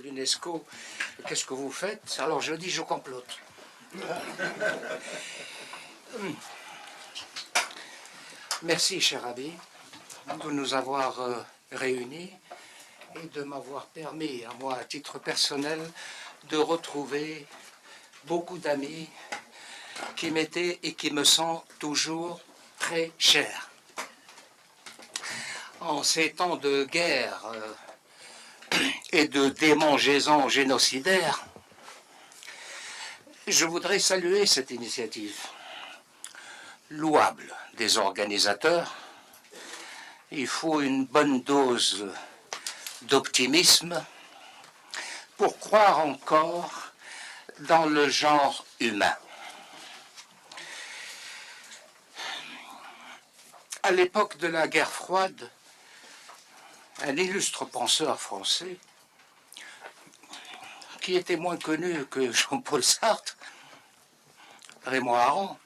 l'UNESCO, qu'est-ce que vous faites? Alors je dis, je complote. Merci, cher ami, de nous avoir réunis et de m'avoir permis, à moi, à titre personnel, de retrouver beaucoup d'amis qui m'étaient et qui me sont toujours très chers. En ces temps de guerre et de démangeaisons génocidaires, je voudrais saluer cette initiative louable des organisateurs. Il faut une bonne dose d'optimisme pour croire encore dans le genre humain. À l'époque de la guerre froide, un illustre penseur français, qui était moins connu que Jean-Paul Sartre, Raymond Aron,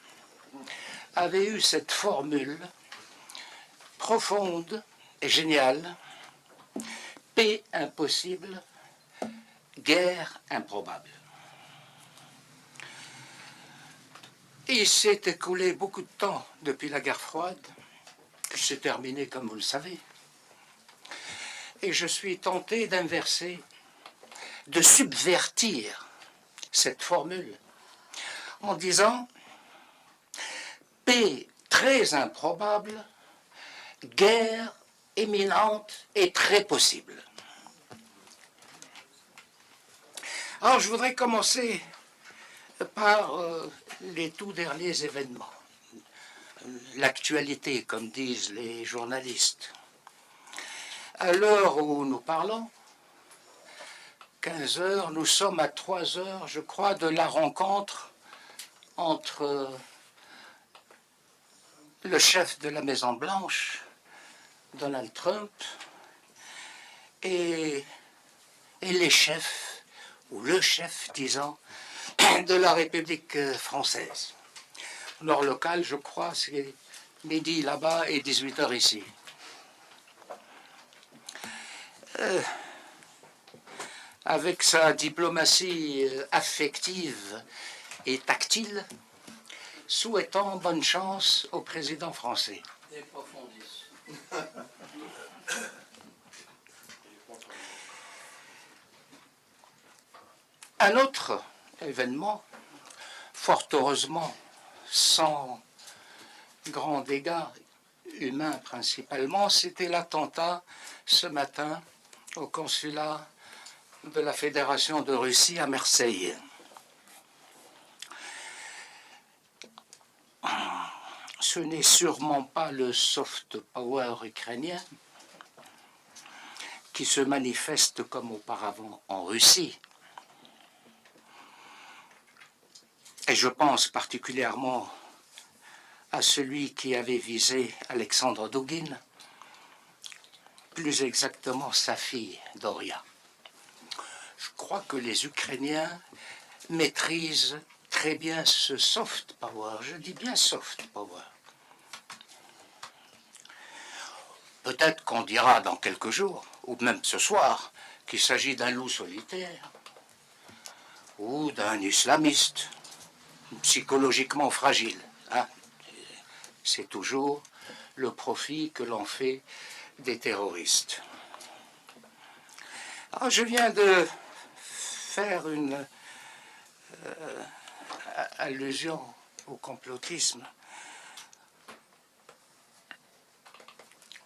avait eu cette formule profonde et géniale: paix impossible, guerre improbable. Et il s'est écoulé beaucoup de temps depuis la guerre froide, qui s'est terminée, comme vous le savez. Et je suis tenté d'inverser, de subvertir cette formule en disant paix très improbable, guerre imminente et très possible. Alors je voudrais commencer par les tout derniers événements, l'actualité, comme disent les journalistes. À l'heure où nous parlons, 15 heures, nous sommes à 3 heures, je crois, de la rencontre entre le chef de la Maison-Blanche, Donald Trump, et les chefs, ou le chef, disons, de la République française. L'heure locale, je crois, c'est midi là-bas et 18 heures ici. Avec sa diplomatie affective et tactile, souhaitant bonne chance au président français. Un autre événement, fort heureusement sans grands dégâts humains principalement, c'était l'attentat ce matin au consulat de la Fédération de Russie à Marseille. Ce n'est sûrement pas le soft power ukrainien qui se manifeste comme auparavant en Russie. Et je pense particulièrement à celui qui avait visé Alexandre Douguine, plus exactement sa fille Doria. Je crois que les Ukrainiens maîtrisent très bien ce soft power. Je dis bien soft power. Peut-être qu'on dira dans quelques jours, ou même ce soir, qu'il s'agit d'un loup solitaire ou d'un islamiste psychologiquement fragile. Hein? C'est toujours le profit que l'on fait des terroristes. Alors, je viens de faire une allusion au complotisme.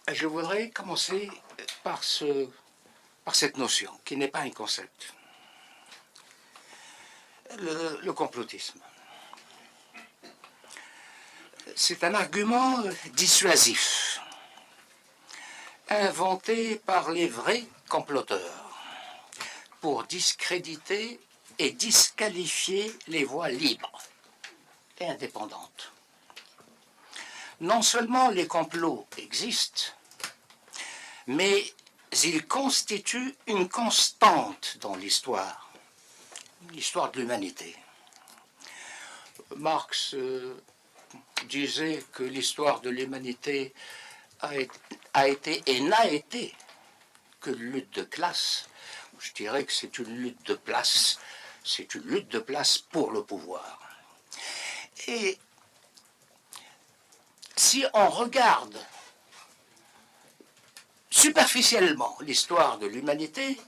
Je voudrais commencer par cette notion, qui n'est pas un concept. Le complotisme. C'est un argument dissuasif, inventé par les vrais comploteurs, pour discréditer et disqualifier les voix libres et indépendantes. Non seulement les complots existent, mais ils constituent une constante dans l'histoire de l'humanité. Marx disait que l'histoire de l'humanité a été et n'a été que lutte de classe. je dirais que c'est une lutte de place. C'est une lutte de place pour le pouvoir. Et si on regarde superficiellement l'histoire de l'humanité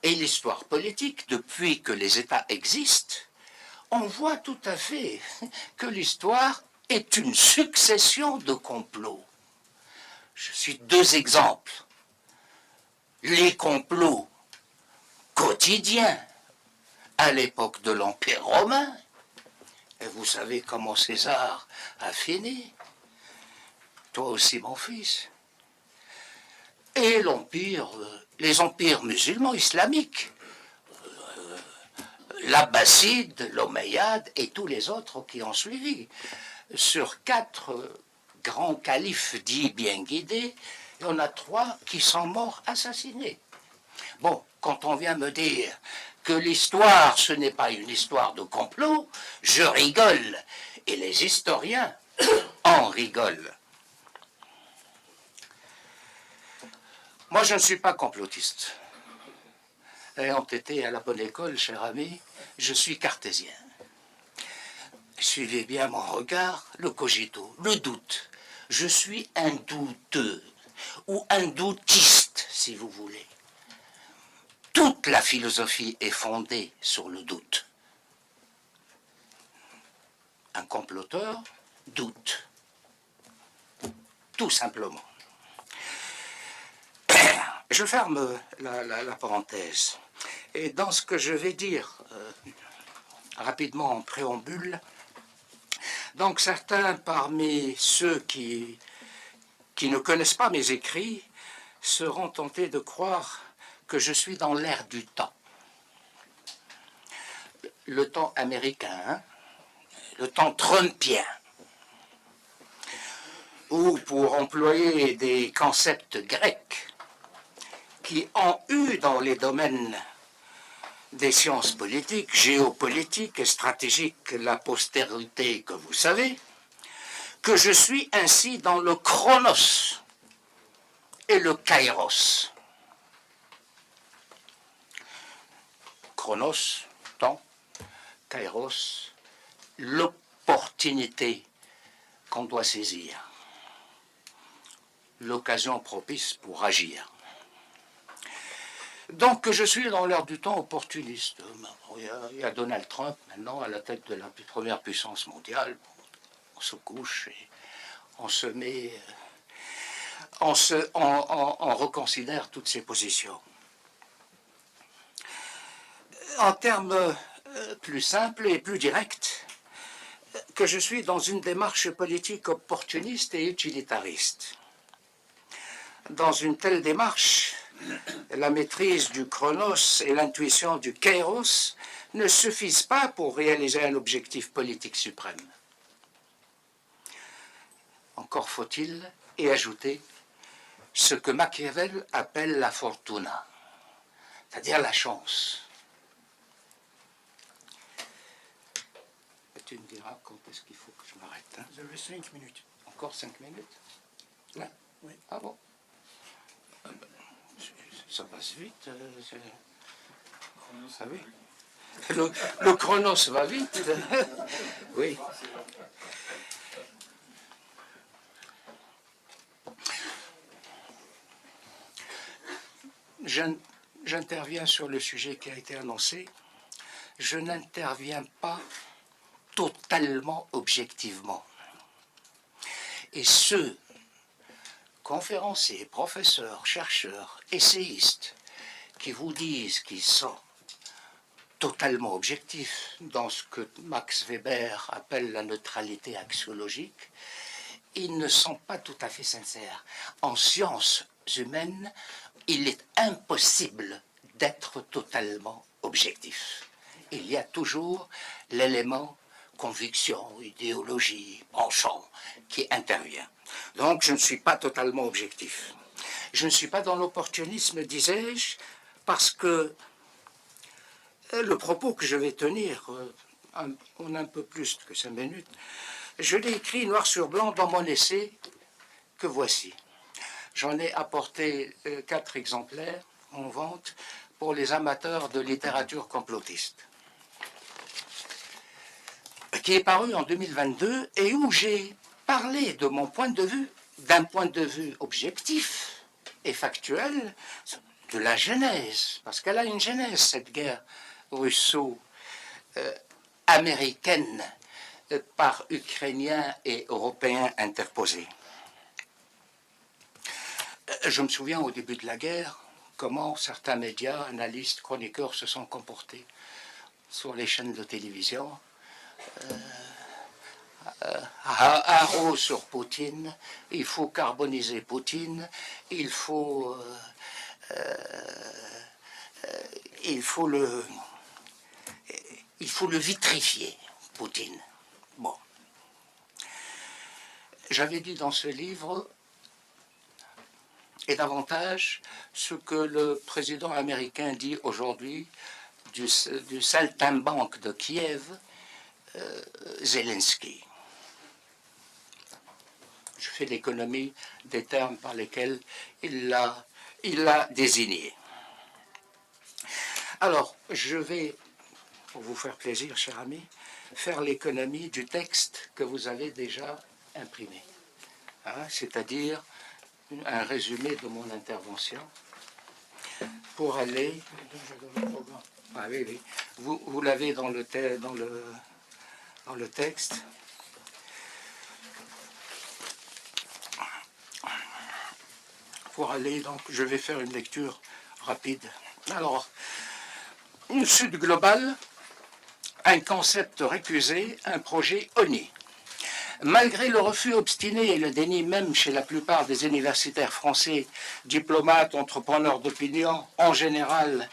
et l'histoire politique depuis que les États existent, on voit tout à fait que l'histoire est une succession de complots. Je cite deux exemples. Les complots quotidiens à l'époque de l'Empire romain, et vous savez comment César a fini, toi aussi mon fils, et les empires musulmans islamiques, l'Abbasside, l'Omeyyade et tous les autres qui ont suivi. Sur 4 grands califes dits bien guidés, il y en a 3 qui sont morts assassinés. Bon, quand on vient me dire que l'histoire, ce n'est pas une histoire de complot, je rigole. Et les historiens en rigolent. Moi, je ne suis pas complotiste. Ayant été à la bonne école, cher ami, je suis cartésien. Suivez bien mon regard, le cogito, le doute. Je suis un douteux, ou un doutiste, si vous voulez. Toute la philosophie est fondée sur le doute. Un comploteur doute, tout simplement. Je ferme la parenthèse. Et dans ce que je vais dire rapidement en préambule, donc certains parmi ceux qui ne connaissent pas mes écrits seront tentés de croire que je suis dans l'air du temps. Le temps américain, hein, le temps trumpien, ou pour employer des concepts grecs qui ont eu dans les domaines des sciences politiques, géopolitiques et stratégiques la postérité que vous savez, que je suis ainsi dans le chronos et le kairos. Chronos, temps, kairos, l'opportunité qu'on doit saisir, l'occasion propice pour agir. Donc je suis dans l'air du temps opportuniste. Il y a Donald Trump maintenant à la tête de la première puissance mondiale. On se couche et on se met, on reconsidère toutes ses positions. En termes plus simples et plus directs, que je suis dans une démarche politique opportuniste et utilitariste. Dans une telle démarche, la maîtrise du chronos et l'intuition du kairos ne suffisent pas pour réaliser un objectif politique suprême. Encore faut-il y ajouter ce que Machiavel appelle la fortuna, c'est-à-dire la chance. Et tu me diras quand est-ce qu'il faut que je m'arrête. Hein? Vous avez 5 minutes. Encore 5 minutes? Là? Oui. Ah bon? Ça passe vite. Ah oui. Le chronos va vite. Oui. J'interviens sur le sujet qui a été annoncé. Je n'interviens pas totalement objectivement. Et ceux, conférenciers, professeurs, chercheurs, essayistes, qui vous disent qu'ils sont totalement objectifs dans ce que Max Weber appelle la neutralité axiologique, ils ne sont pas tout à fait sincères. En sciences humaines, il est impossible d'être totalement objectif. Il y a toujours l'élément conviction, idéologie, penchant qui intervient. Donc je ne suis pas totalement objectif. Je ne suis pas dans l'opportunisme, disais-je, parce que le propos que je vais tenir en un peu plus que 5 minutes, je l'ai écrit noir sur blanc dans mon essai que voici. J'en ai apporté 4 exemplaires en vente pour les amateurs de littérature complotiste, qui est paru en 2022 et où j'ai parlé de mon point de vue, d'un point de vue objectif et factuel, de la genèse, parce qu'elle a une genèse, cette guerre russo-américaine par Ukrainiens et Européens interposés. Je me souviens au début de la guerre, comment certains médias, analystes, chroniqueurs se sont comportés sur les chaînes de télévision. Haro sur Poutine, il faut carboniser Poutine, il faut le vitrifier, Poutine. Bon. J'avais dit dans ce livre, et davantage, ce que le président américain dit aujourd'hui du saltimbanque de Kiev, Zelensky. Je fais l'économie des termes par lesquels il l'a désigné. Alors, je vais, pour vous faire plaisir, cher ami, faire l'économie du texte que vous avez déjà imprimé. Hein, c'est-à-dire un résumé de mon intervention pour aller... Ah oui, oui. Vous l'avez dans le texte. Pour aller, donc, je vais faire une lecture rapide. Alors, une Sud globale, un concept récusé, un projet honni. Malgré le refus obstiné et le déni même chez la plupart des universitaires français, diplomates, entrepreneurs d'opinion, en général,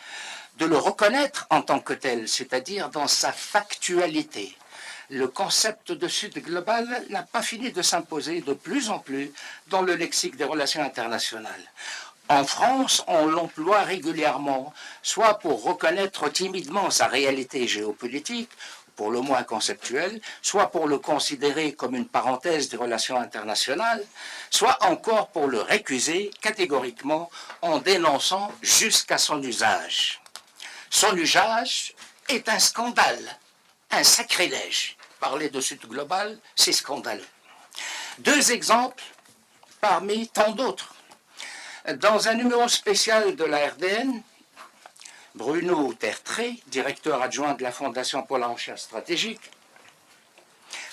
de le reconnaître en tant que tel, c'est-à-dire dans sa factualité, le concept de Sud global n'a pas fini de s'imposer de plus en plus dans le lexique des relations internationales. En France, on l'emploie régulièrement, soit pour reconnaître timidement sa réalité géopolitique, pour le moins conceptuelle, soit pour le considérer comme une parenthèse des relations internationales, soit encore pour le récuser catégoriquement en dénonçant jusqu'à son usage. Son usage est un scandale, un sacrilège. Parler de Sud global, c'est scandaleux. Deux exemples parmi tant d'autres. Dans un numéro spécial de la RDN, Bruno Tertré, directeur adjoint de la Fondation pour la recherche stratégique,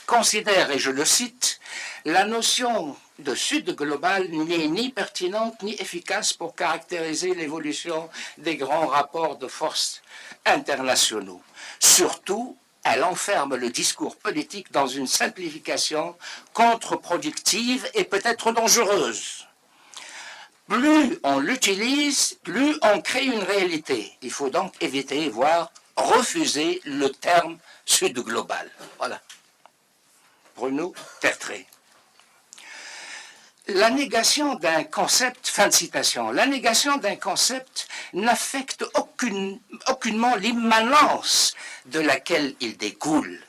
considère, et je le cite, la notion de Sud global n'est ni pertinente ni efficace pour caractériser l'évolution des grands rapports de force internationaux. Surtout, elle enferme le discours politique dans une simplification contre-productive et peut-être dangereuse. Plus on l'utilise, plus on crée une réalité. Il faut donc éviter, voire refuser le terme Sud global. Voilà. Bruno Tertré. La négation d'un concept, fin de citation, la négation d'un concept n'affecte aucunement l'immanence de laquelle il découle,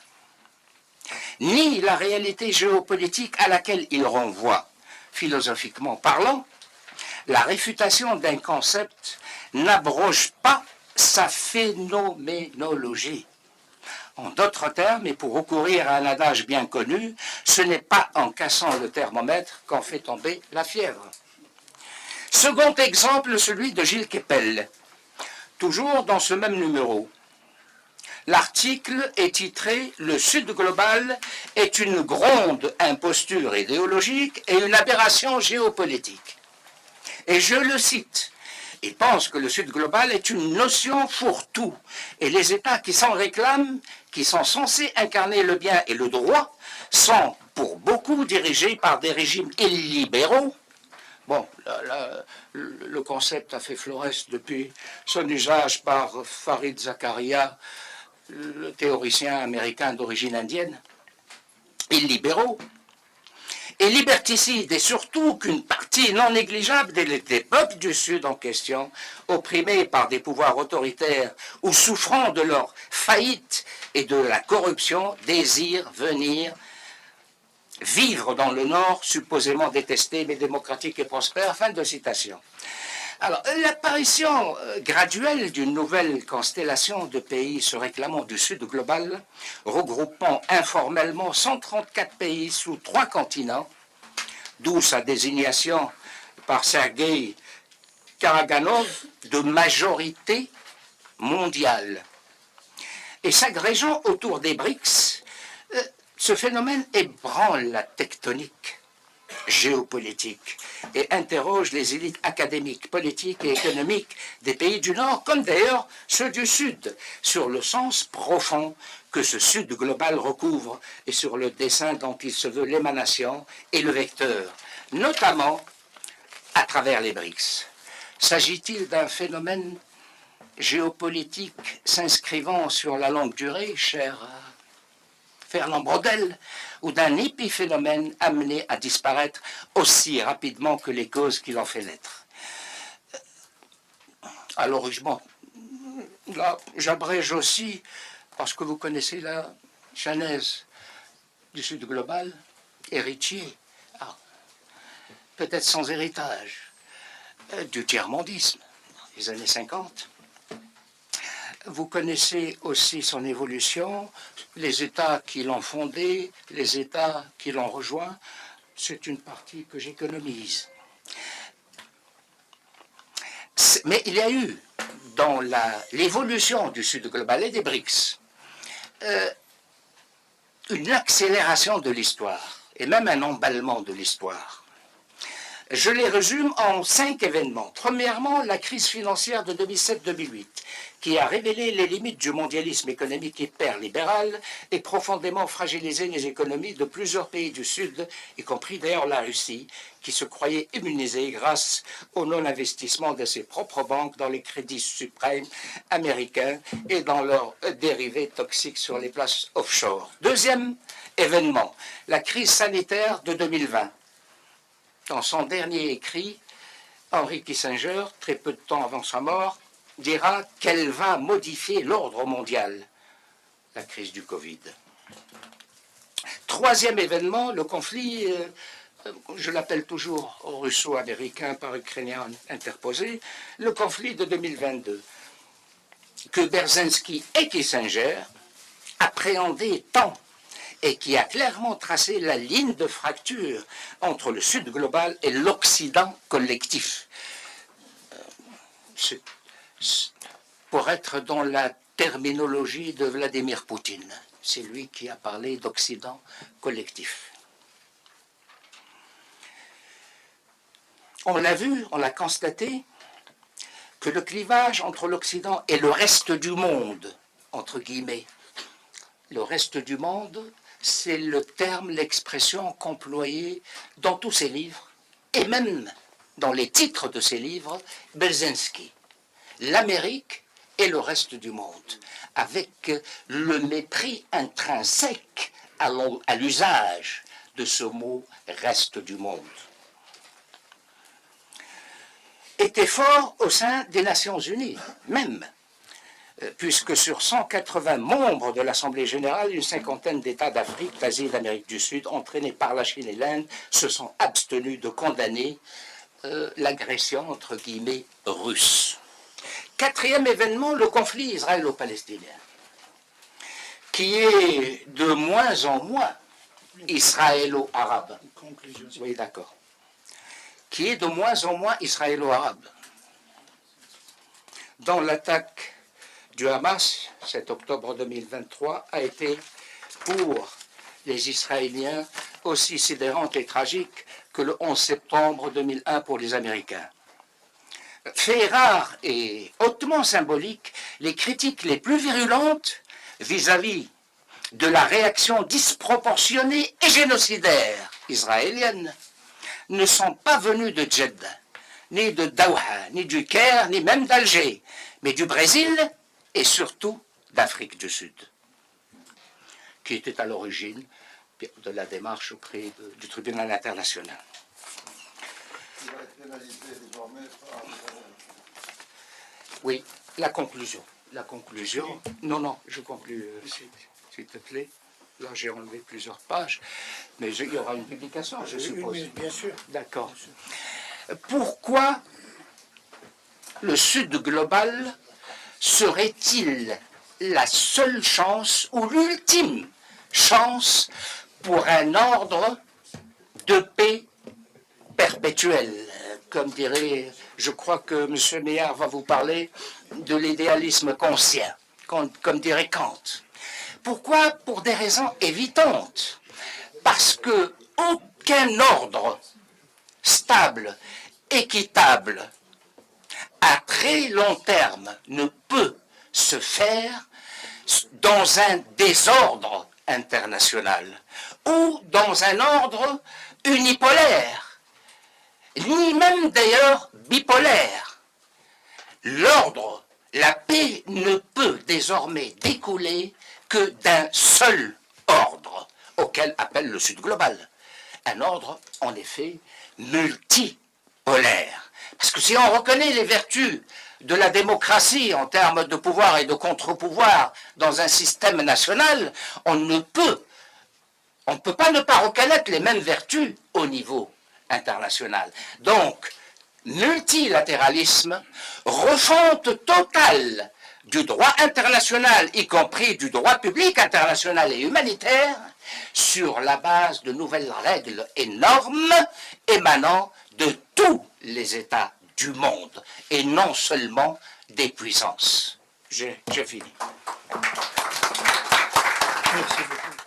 ni la réalité géopolitique à laquelle il renvoie. Philosophiquement parlant, la réfutation d'un concept n'abroge pas sa phénoménologie. En d'autres termes, et pour recourir à un adage bien connu, ce n'est pas en cassant le thermomètre qu'on fait tomber la fièvre. Second exemple, celui de Gilles Kepel, toujours dans ce même numéro. L'article est titré « Le Sud global est une gronde imposture idéologique et une aberration géopolitique ». Et je le cite. Il pense que le Sud global est une notion fourre-tout et les États qui s'en réclament, qui sont censés incarner le bien et le droit, sont pour beaucoup dirigés par des régimes illibéraux. Bon, le concept a fait florès depuis son usage par Fareed Zakaria, le théoricien américain d'origine indienne, illibéraux. Et liberticide, et surtout qu'une partie non négligeable des peuples du Sud en question, opprimés par des pouvoirs autoritaires ou souffrant de leur faillite et de la corruption, désirent venir vivre dans le Nord, supposément détesté mais démocratique et prospère. Fin de citation. Alors, l'apparition graduelle d'une nouvelle constellation de pays se réclamant du Sud global, regroupant informellement 134 pays sous 3 continents, d'où sa désignation par Sergei Karaganov de majorité mondiale. Et s'agrégeant autour des BRICS, ce phénomène ébranle la tectonique géopolitique et interroge les élites académiques, politiques et économiques des pays du Nord, comme d'ailleurs ceux du Sud, sur le sens profond que ce Sud global recouvre et sur le dessein dont il se veut l'émanation et le vecteur, notamment à travers les BRICS. S'agit-il d'un phénomène géopolitique s'inscrivant sur la longue durée, cher Fernand Braudel, ou d'un épiphénomène amené à disparaître aussi rapidement que les causes qui l'ont fait naître? Alors, là, j'abrège aussi, parce que vous connaissez la genèse du Sud global, héritier, peut-être sans héritage, du tiers-mondisme, des années 50. Vous connaissez aussi son évolution, les États qui l'ont fondé, les États qui l'ont rejoint. C'est une partie que j'économise. Mais il y a eu, dans l'évolution du Sud global et des BRICS, une accélération de l'histoire, et même un emballement de l'histoire. Je les résume en 5 événements. Premièrement, la crise financière de 2007-2008, qui a révélé les limites du mondialisme économique hyper-libéral et profondément fragilisé les économies de plusieurs pays du Sud, y compris d'ailleurs la Russie, qui se croyait immunisée grâce au non-investissement de ses propres banques dans les crédits suprêmes américains et dans leurs dérivés toxiques sur les places offshore. Deuxième événement, la crise sanitaire de 2020. Dans son dernier écrit, Henry Kissinger, très peu de temps avant sa mort, dira qu'elle va modifier l'ordre mondial, la crise du Covid. Troisième événement, le conflit, je l'appelle toujours russo-américain par ukrainien interposé, le conflit de 2022, que Brzezinski et Kissinger appréhendaient tant et qui a clairement tracé la ligne de fracture entre le Sud global et l'Occident collectif. Pour être dans la terminologie de Vladimir Poutine, c'est lui qui a parlé d'Occident collectif. On l'a vu, on l'a constaté, que le clivage entre l'Occident et le reste du monde, entre guillemets, le reste du monde, c'est le terme, l'expression qu'employait dans tous ses livres, et même dans les titres de ses livres, Brzezinski. L'Amérique et le reste du monde, avec le mépris intrinsèque à l'usage de ce mot « reste du monde ». Était fort au sein des Nations Unies, même, puisque sur 180 membres de l'Assemblée générale, une cinquantaine d'États d'Afrique, d'Asie et d'Amérique du Sud, entraînés par la Chine et l'Inde, se sont abstenus de condamner l'agression, entre guillemets, russe. Quatrième événement, le conflit israélo-palestinien, qui est de moins en moins israélo-arabe. Oui, d'accord. Qui est de moins en moins israélo-arabe. Dans l'attaque du Hamas, 7 octobre 2023, a été pour les Israéliens aussi sidérante et tragique que le 11 septembre 2001 pour les Américains. Fait rare et hautement symbolique, les critiques les plus virulentes vis-à-vis de la réaction disproportionnée et génocidaire israélienne ne sont pas venues de Jeddah, ni de Doha, ni du Caire, ni même d'Alger, mais du Brésil et surtout d'Afrique du Sud, qui était à l'origine de la démarche auprès du tribunal international. Oui, la conclusion. La conclusion. Non, je conclus, s'il te plaît. Là, j'ai enlevé plusieurs pages, mais il y aura une publication, je suppose. Oui, bien sûr. D'accord. Pourquoi le Sud global serait-il la seule chance ou l'ultime chance pour un ordre de paix perpétuelle? Comme dirait, je crois que M. Meillard va vous parler de l'idéalisme kantien, comme dirait Kant. Pourquoi? Pour des raisons évidentes. Parce que aucun ordre stable, équitable, à très long terme ne peut se faire dans un désordre international ou dans un ordre unipolaire, ni même d'ailleurs bipolaire. L'ordre, la paix ne peut désormais découler que d'un seul ordre, auquel appelle le Sud global. Un ordre, en effet, multipolaire. Parce que si on reconnaît les vertus de la démocratie en termes de pouvoir et de contre-pouvoir dans un système national, on ne peut pas ne pas reconnaître les mêmes vertus au niveau international. Donc, multilatéralisme, refonte totale du droit international, y compris du droit public international et humanitaire, sur la base de nouvelles règles et normes émanant de tous les États du monde, et non seulement des puissances. J'ai fini. Merci beaucoup.